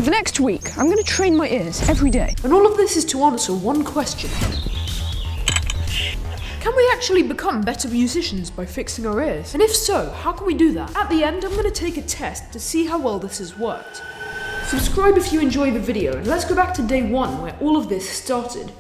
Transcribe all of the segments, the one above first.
For the next week, I'm going to train my ears every day. And all of this is to answer one question. Can we actually become better musicians by fixing our ears? And if so, how can we do that? At the end, I'm going to take a test to see how well this has worked. Subscribe if you enjoy the video, and let's go back to day 1 where all of this started.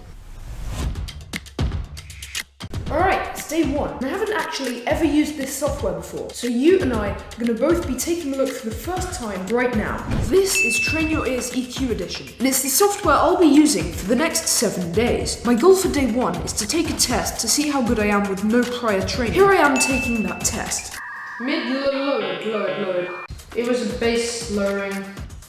Alright, it's day 1. I haven't actually ever used this software before, so you and I are going to both be taking a look for the first time right now. This is Train Your Ears EQ Edition, and it's the software I'll be using for the next 7 days. My goal for day 1 is to take a test to see how good I am with no prior training. Here I am taking that test. Lowered. It was a bass lowering.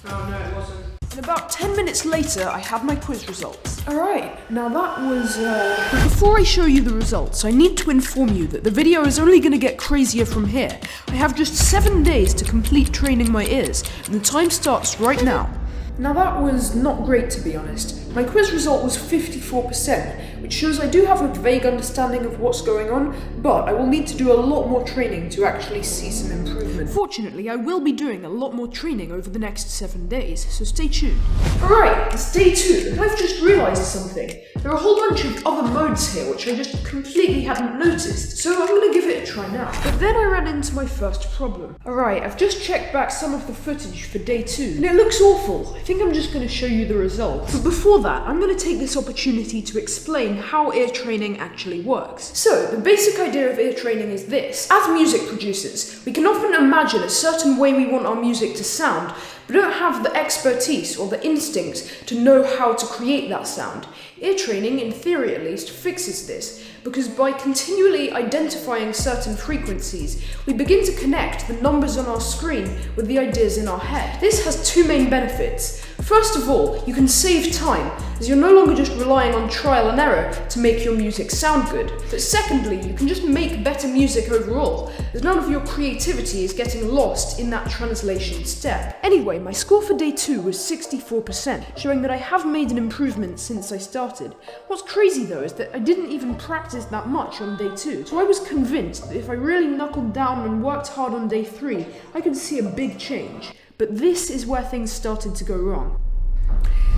Oh no, it wasn't. And about 10 minutes later, I have my quiz results. Alright, now that was, But before I show you the results, I need to inform you that the video is only going to get crazier from here. I have just 7 days to complete training my ears, and the time starts right now. Now that was not great, to be honest. My quiz result was 54%, which shows I do have a vague understanding of what's going on, but I will need to do a lot more training to actually see some improvement. Fortunately, I will be doing a lot more training over the next 7 days, so stay tuned. Alright, it's day 2, and I've just realised something. There are a whole bunch of other modes here which I just completely hadn't noticed, so I'm going to give it a try now. But then I ran into my first problem. Alright, I've just checked back some of the footage for day 2, and it looks awful. I think I'm just going to show you the results. But before that, I'm going to take this opportunity to explain how ear training actually works. So, the basic idea of ear training is this. As music producers, we can often imagine a certain way we want our music to sound, but don't have the expertise or the instincts to know how to create that sound. Ear training, in theory at least, fixes this, because by continually identifying certain frequencies, we begin to connect the numbers on our screen with the ideas in our head. This has 2 main benefits. First of all, you can save time, as you're no longer just relying on trial and error to make your music sound good. But secondly, you can just make better music overall, as none of your creativity is getting lost in that translation step. Anyway, my score for day 2 was 64%, showing that I have made an improvement since I started. What's crazy though is that I didn't even practice that much on day 2, so I was convinced that if I really knuckled down and worked hard on day 3, I could see a big change. But this is where things started to go wrong.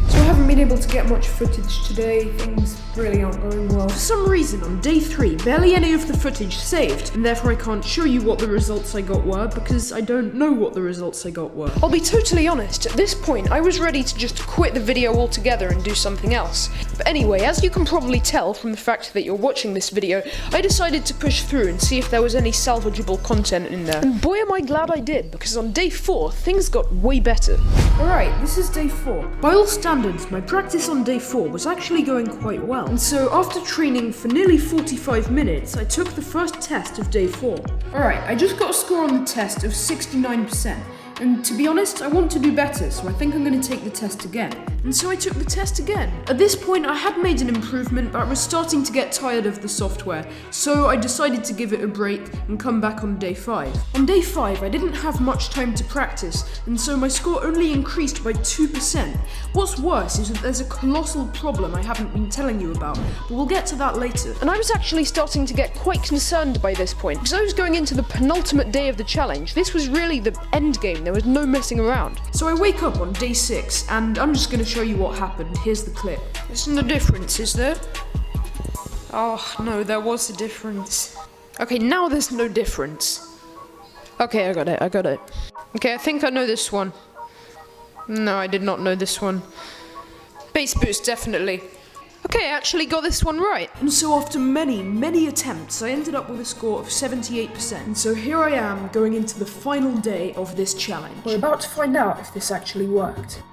So I haven't been able to get much footage today, things really aren't going well. For some reason, on day 3, barely any of the footage saved, and therefore I can't show you what the results I got were, because I don't know what the results I got were. I'll be totally honest, at this point, I was ready to just quit the video altogether and do something else. But anyway, as you can probably tell from the fact that you're watching this video, I decided to push through and see if there was any salvageable content in there. And boy am I glad I did, because on day 4, things got way better. Alright, this is day 4. By all standards, my practice on day 4 was actually going quite well. And so after training for nearly 45 minutes, I took the first test of day 4. Alright, I just got a score on the test of 69%. And to be honest, I want to do better, so I think I'm going to take the test again. And so I took the test again. At this point, I had made an improvement, but I was starting to get tired of the software, so I decided to give it a break and come back on day 5. On day 5, I didn't have much time to practice, and so my score only increased by 2%. What's worse is that there's a colossal problem I haven't been telling you about, but we'll get to that later. And I was actually starting to get quite concerned by this point, because I was going into the penultimate day of the challenge. This was really the end game. There was no messing around. So I wake up on day 6, and I'm just going to show you what happened. Here's the clip. Isn't the difference, is there? Oh, no, there was a difference. Okay, now there's no difference. Okay, I got it. Okay, I think I know this one. No, I did not know this one. Bass boost, definitely. Okay, I actually got this one right. And so after many attempts, I ended up with a score of 78%. And so here I am, going into the final day of this challenge. We're about to find out if this actually worked.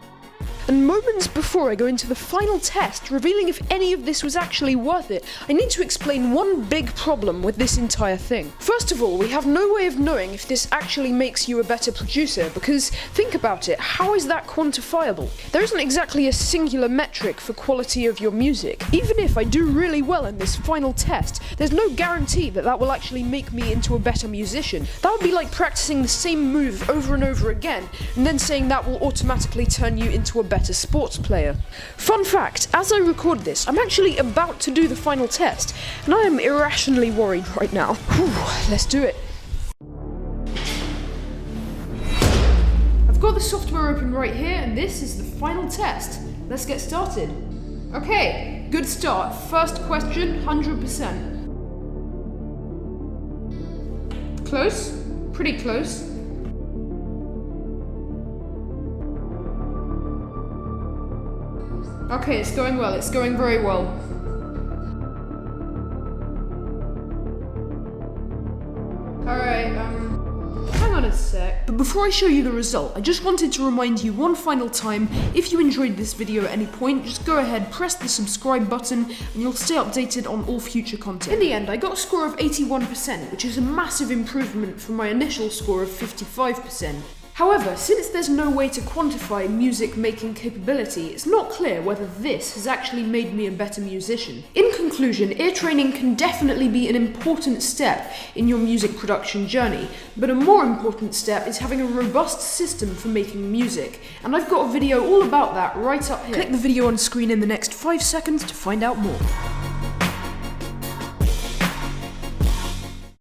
And moments before I go into the final test, revealing if any of this was actually worth it, I need to explain one big problem with this entire thing. First of all, we have no way of knowing if this actually makes you a better producer, because think about it, how is that quantifiable? There isn't exactly a singular metric for quality of your music. Even if I do really well in this final test, there's no guarantee that that will actually make me into a better musician. That would be like practicing the same move over and over again, and then saying that will automatically turn you into a better sports player. Fun fact, as I record this, I'm actually about to do the final test, and I am irrationally worried right now. Whew, let's do it. I've got the software open right here, and this is the final test. Let's get started. Okay, good start. First question, 100%. Close? Pretty close. Okay, it's going well. It's going very well. Alright, hang on a sec. But before I show you the result, I just wanted to remind you one final time, if you enjoyed this video at any point, just go ahead, press the subscribe button, and you'll stay updated on all future content. In the end, I got a score of 81%, which is a massive improvement from my initial score of 55%. However, since there's no way to quantify music making capability, it's not clear whether this has actually made me a better musician. In conclusion, ear training can definitely be an important step in your music production journey, but a more important step is having a robust system for making music, and I've got a video all about that right up here. Click the video on screen in the next 5 seconds to find out more.